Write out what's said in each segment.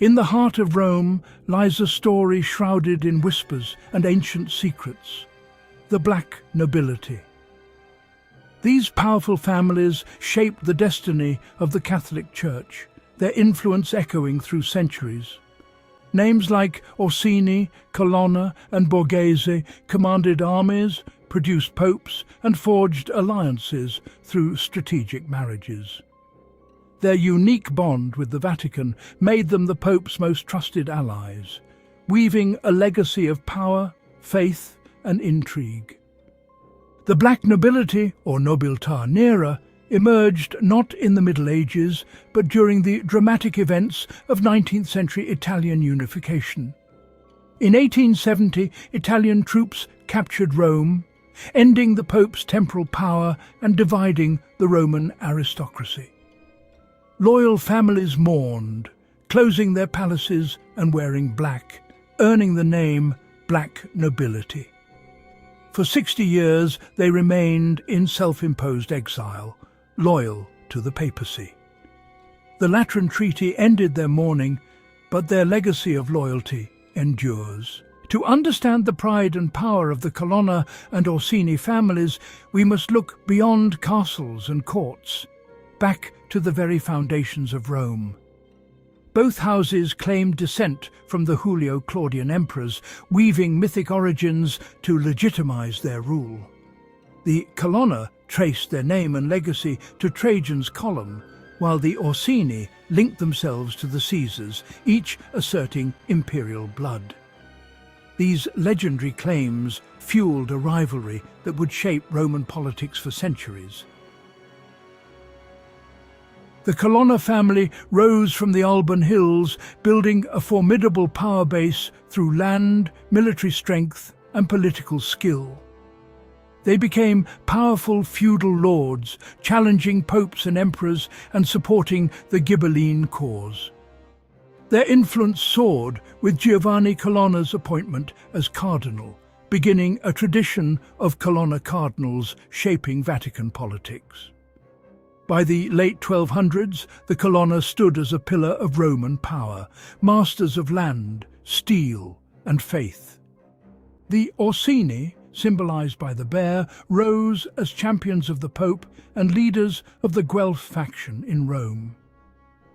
In the heart of Rome lies a story shrouded in whispers and ancient secrets: the Black Nobility. These powerful families shaped the destiny of the Catholic Church, their influence echoing through centuries. Names like Orsini, Colonna and Borghese commanded armies, produced popes and forged alliances through strategic marriages. Their unique bond with the Vatican made them the Pope's most trusted allies, weaving a legacy of power, faith and intrigue. The Black Nobility, or Nobiltà Nera, emerged not in the Middle Ages, but during the dramatic events of 19th-century Italian unification. In 1870, Italian troops captured Rome, ending the Pope's temporal power and dividing the Roman aristocracy. Loyal families mourned, closing their palaces and wearing black, earning the name Black Nobility. For 60 years they remained in self-imposed exile, loyal to the papacy. The Lateran Treaty ended their mourning, but their legacy of loyalty endures. To understand the pride and power of the Colonna and Orsini families, we must look beyond castles and courts, back to the very foundations of Rome. Both houses claimed descent from the Julio-Claudian emperors, weaving mythic origins to legitimize their rule. The Colonna traced their name and legacy to Trajan's column, while the Orsini linked themselves to the Caesars, each asserting imperial blood. These legendary claims fueled a rivalry that would shape Roman politics for centuries. The Colonna family rose from the Alban hills, building a formidable power base through land, military strength, and political skill. They became powerful feudal lords, challenging popes and emperors and supporting the Ghibelline cause. Their influence soared with Giovanni Colonna's appointment as cardinal, beginning a tradition of Colonna cardinals shaping Vatican politics. By the late 1200s, the Colonna stood as a pillar of Roman power, masters of land, steel, and faith. The Orsini, symbolized by the bear, rose as champions of the Pope and leaders of the Guelph faction in Rome.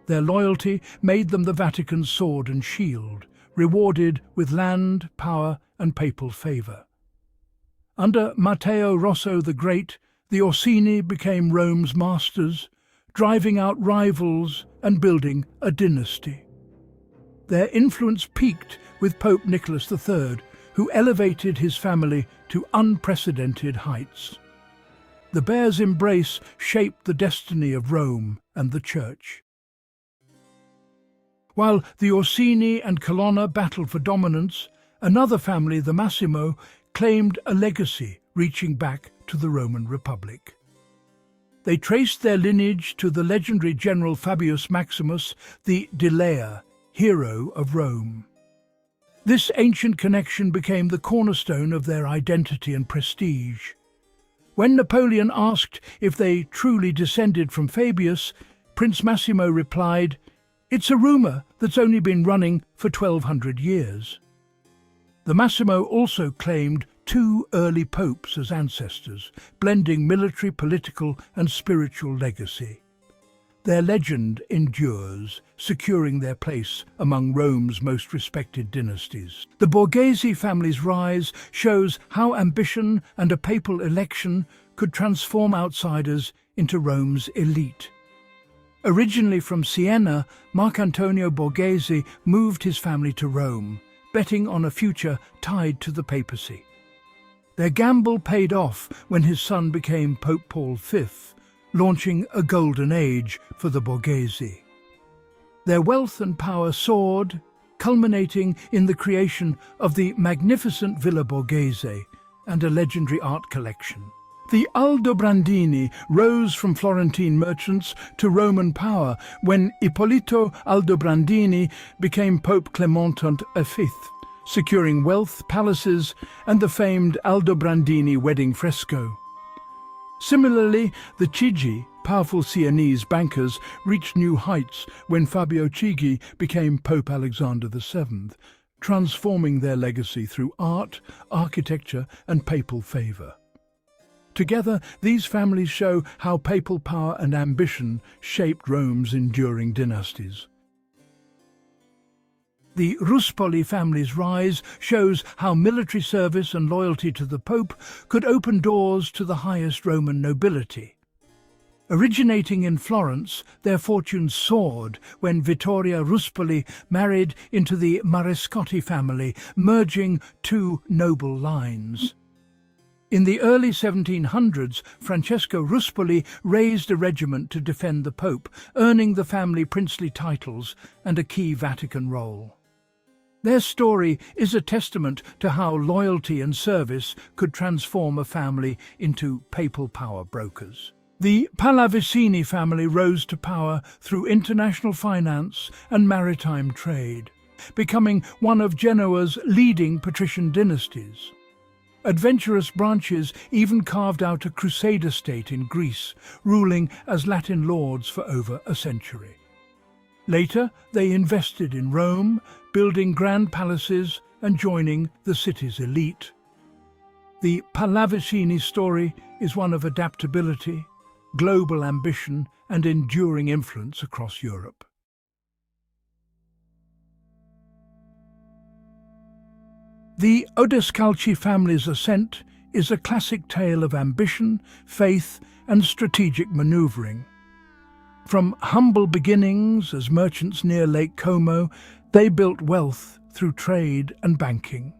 Their loyalty made them the Vatican's sword and shield, rewarded with land, power, and papal favor. Under Matteo Rosso the Great, the Orsini became Rome's masters, driving out rivals and building a dynasty. Their influence peaked with Pope Nicholas III, who elevated his family to unprecedented heights. The bear's embrace shaped the destiny of Rome and the Church. While the Orsini and Colonna battled for dominance, another family, the Massimo, claimed a legacy reaching back to the Roman Republic. They traced their lineage to the legendary general Fabius Maximus, the Delea, hero of Rome. This ancient connection became the cornerstone of their identity and prestige. When Napoleon asked if they truly descended from Fabius, Prince Massimo replied, "It's a rumour that's only been running for 1200 years." The Massimo also claimed 2 early popes as ancestors, blending military, political and spiritual legacy. Their legend endures, securing their place among Rome's most respected dynasties. The Borghese family's rise shows how ambition and a papal election could transform outsiders into Rome's elite. Originally from Siena, Marcantonio Borghese moved his family to Rome, betting on a future tied to the papacy. Their gamble paid off when his son became Pope Paul V, launching a golden age for the Borghese. Their wealth and power soared, culminating in the creation of the magnificent Villa Borghese and a legendary art collection. The Aldobrandini rose from Florentine merchants to Roman power when Ippolito Aldobrandini became Pope Clement V, securing wealth, palaces, and the famed Aldobrandini wedding fresco. Similarly, the Chigi, powerful Sienese bankers, reached new heights when Fabio Chigi became Pope Alexander VII, transforming their legacy through art, architecture, and papal favour. Together, these families show how papal power and ambition shaped Rome's enduring dynasties. The Ruspoli family's rise shows how military service and loyalty to the Pope could open doors to the highest Roman nobility. Originating in Florence, their fortunes soared when Vittoria Ruspoli married into the Marescotti family, merging two noble lines. In the early 1700s, Francesco Ruspoli raised a regiment to defend the Pope, earning the family princely titles and a key Vatican role. Their story is a testament to how loyalty and service could transform a family into papal power brokers. The Pallavicini family rose to power through international finance and maritime trade, becoming one of Genoa's leading patrician dynasties. Adventurous branches even carved out a crusader state in Greece, ruling as Latin lords for over a century. Later, they invested in Rome, building grand palaces and joining the city's elite. The Pallavicini story is one of adaptability, global ambition, and enduring influence across Europe. The Odescalchi family's ascent is a classic tale of ambition, faith, and strategic maneuvering. From humble beginnings as merchants near Lake Como, they built wealth through trade and banking.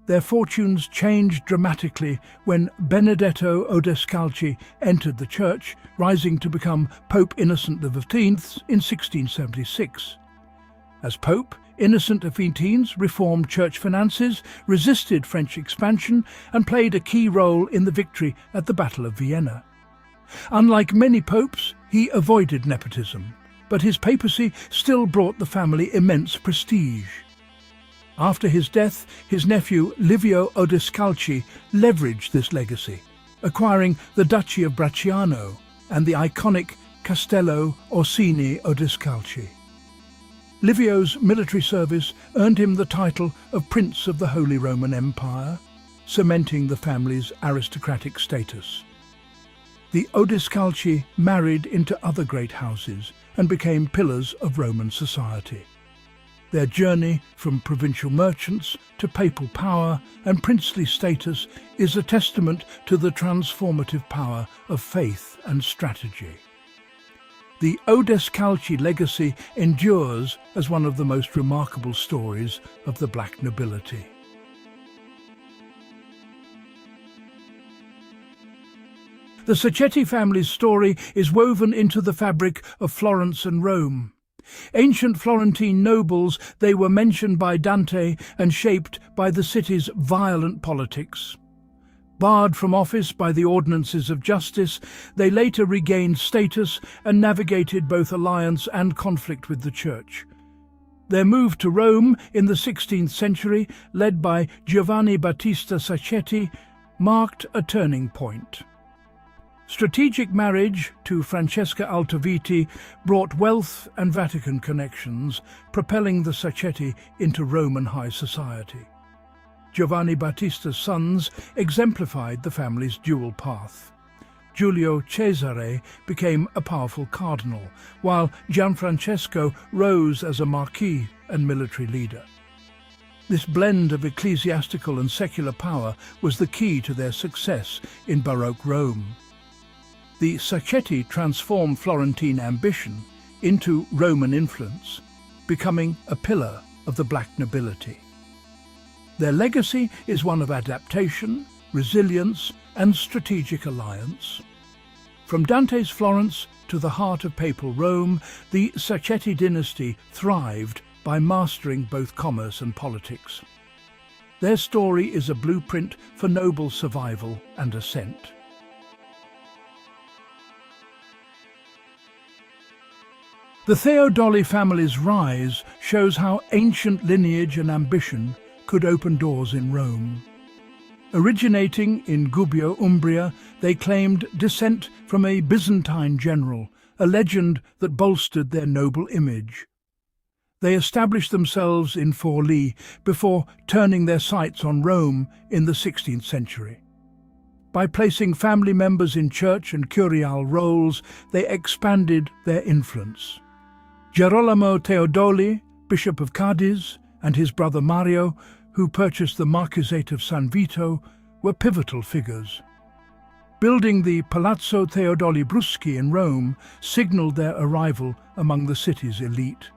Their fortunes changed dramatically when Benedetto Odescalchi entered the church, rising to become Pope Innocent XV in 1676. As Pope, Innocent XV reformed church finances, resisted French expansion, and played a key role in the victory at the Battle of Vienna. Unlike many popes, he avoided nepotism, but his papacy still brought the family immense prestige. After his death, his nephew Livio Odescalchi leveraged this legacy, acquiring the Duchy of Bracciano and the iconic Castello Orsini Odescalchi. Livio's military service earned him the title of Prince of the Holy Roman Empire, cementing the family's aristocratic status. The Odescalchi married into other great houses and became pillars of Roman society. Their journey from provincial merchants to papal power and princely status is a testament to the transformative power of faith and strategy. The Odescalchi legacy endures as one of the most remarkable stories of the Black Nobility. The Sacchetti family's story is woven into the fabric of Florence and Rome. Ancient Florentine nobles, they were mentioned by Dante and shaped by the city's violent politics. Barred from office by the ordinances of justice, they later regained status and navigated both alliance and conflict with the Church. Their move to Rome in the 16th century, led by Giovanni Battista Sacchetti, marked a turning point. Strategic marriage to Francesca Altoviti brought wealth and Vatican connections, propelling the Sacchetti into Roman high society. Giovanni Battista's sons exemplified the family's dual path. Giulio Cesare became a powerful cardinal, while Gianfrancesco rose as a marquis and military leader. This blend of ecclesiastical and secular power was the key to their success in Baroque Rome. The Sacchetti transformed Florentine ambition into Roman influence, becoming a pillar of the Black Nobility. Their legacy is one of adaptation, resilience, and strategic alliance. From Dante's Florence to the heart of papal Rome, the Sacchetti dynasty thrived by mastering both commerce and politics. Their story is a blueprint for noble survival and ascent. The Theodoli family's rise shows how ancient lineage and ambition could open doors in Rome. Originating in Gubbio, Umbria, they claimed descent from a Byzantine general, a legend that bolstered their noble image. They established themselves in Forlì before turning their sights on Rome in the 16th century. By placing family members in church and curial roles, they expanded their influence. Girolamo Theodoli, Bishop of Cadiz, and his brother Mario, who purchased the Marquisate of San Vito, were pivotal figures. Building the Palazzo Theodoli Bruschi in Rome signalled their arrival among the city's elite.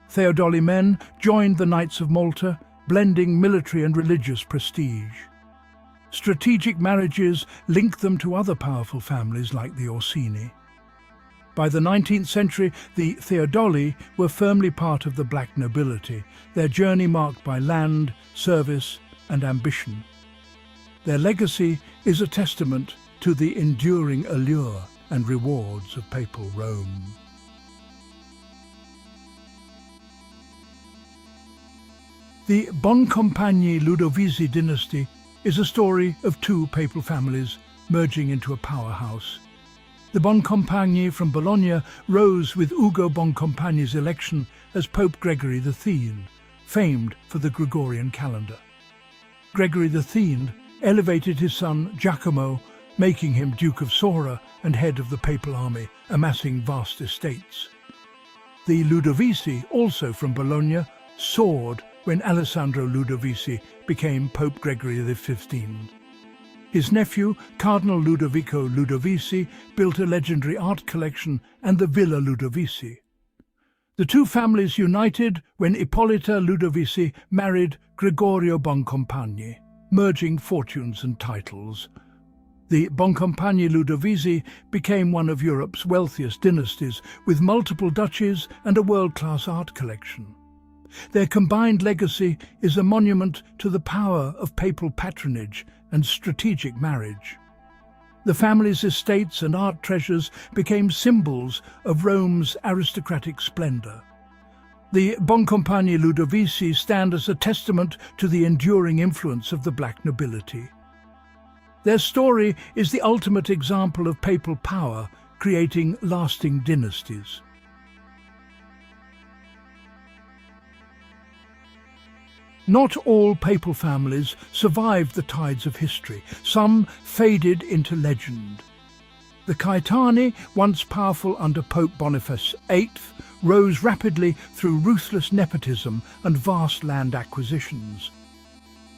Theodoli men joined the Knights of Malta, blending military and religious prestige. Strategic marriages linked them to other powerful families like the Orsini. By the 19th century, the Theodoli were firmly part of the Black Nobility, their journey marked by land, service, and ambition. Their legacy is a testament to the enduring allure and rewards of Papal Rome. The Boncompagni-Ludovisi dynasty is a story of two papal families merging into a powerhouse. The Boncompagni from Bologna rose with Ugo Boncompagni's election as Pope Gregory XIII, famed for the Gregorian calendar. Gregory XIII elevated his son Giacomo, making him Duke of Sora and head of the papal army, amassing vast estates. The Ludovisi, also from Bologna, soared when Alessandro Ludovisi became Pope Gregory XV. His nephew, Cardinal Ludovico Ludovisi, built a legendary art collection and the Villa Ludovisi. The two families united when Ippolita Ludovisi married Gregorio Boncompagni, merging fortunes and titles. The Boncompagni-Ludovisi became one of Europe's wealthiest dynasties, with multiple duchies and a world-class art collection. Their combined legacy is a monument to the power of papal patronage and strategic marriage. The family's estates and art treasures became symbols of Rome's aristocratic splendor. The Boncompagni-Ludovisi stand as a testament to the enduring influence of the Black Nobility. Their story is the ultimate example of papal power, creating lasting dynasties. Not all papal families survived the tides of history. Some faded into legend. The Caetani, once powerful under Pope Boniface VIII, rose rapidly through ruthless nepotism and vast land acquisitions.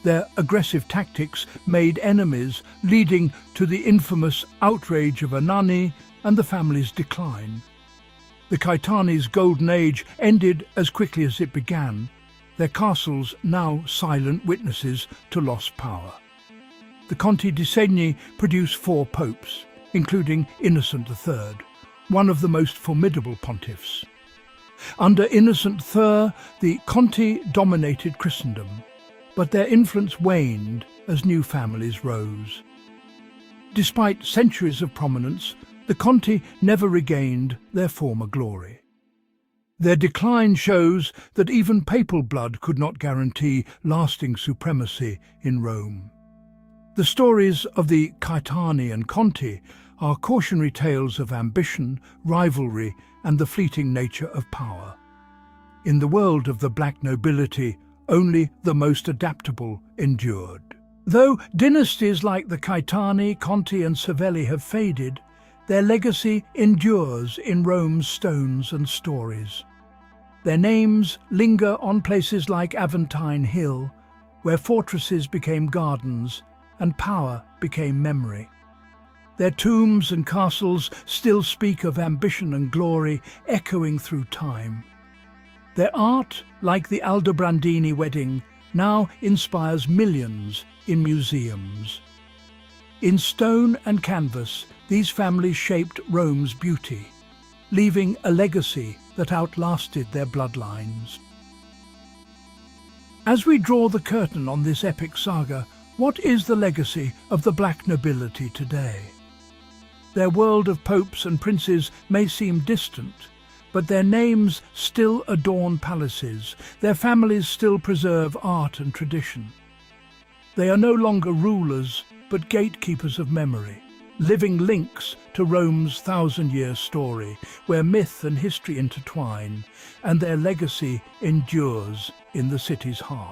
Their aggressive tactics made enemies, leading to the infamous outrage of Ernani and the family's decline. The Caetani's golden age ended as quickly as it began, their castles now silent witnesses to lost power. The Conti di Segni produced 4 popes, including Innocent III, one of the most formidable pontiffs. Under Innocent III, the Conti dominated Christendom, but their influence waned as new families rose. Despite centuries of prominence, the Conti never regained their former glory. Their decline shows that even papal blood could not guarantee lasting supremacy in Rome. The stories of the Caetani and Conti are cautionary tales of ambition, rivalry, and the fleeting nature of power. In the world of the Black Nobility, only the most adaptable endured. Though dynasties like the Caetani, Conti, and Savelli have faded, their legacy endures in Rome's stones and stories. Their names linger on places like Aventine Hill, where fortresses became gardens and power became memory. Their tombs and castles still speak of ambition and glory, echoing through time. Their art, like the Aldobrandini wedding, now inspires millions in museums. In stone and canvas, these families shaped Rome's beauty, leaving a legacy that outlasted their bloodlines. As we draw the curtain on this epic saga, what is the legacy of the Black Nobility today? Their world of popes and princes may seem distant, but their names still adorn palaces, their families still preserve art and tradition. They are no longer rulers, but gatekeepers of memory, living links to Rome's thousand-year story, where myth and history intertwine, and their legacy endures in the city's heart.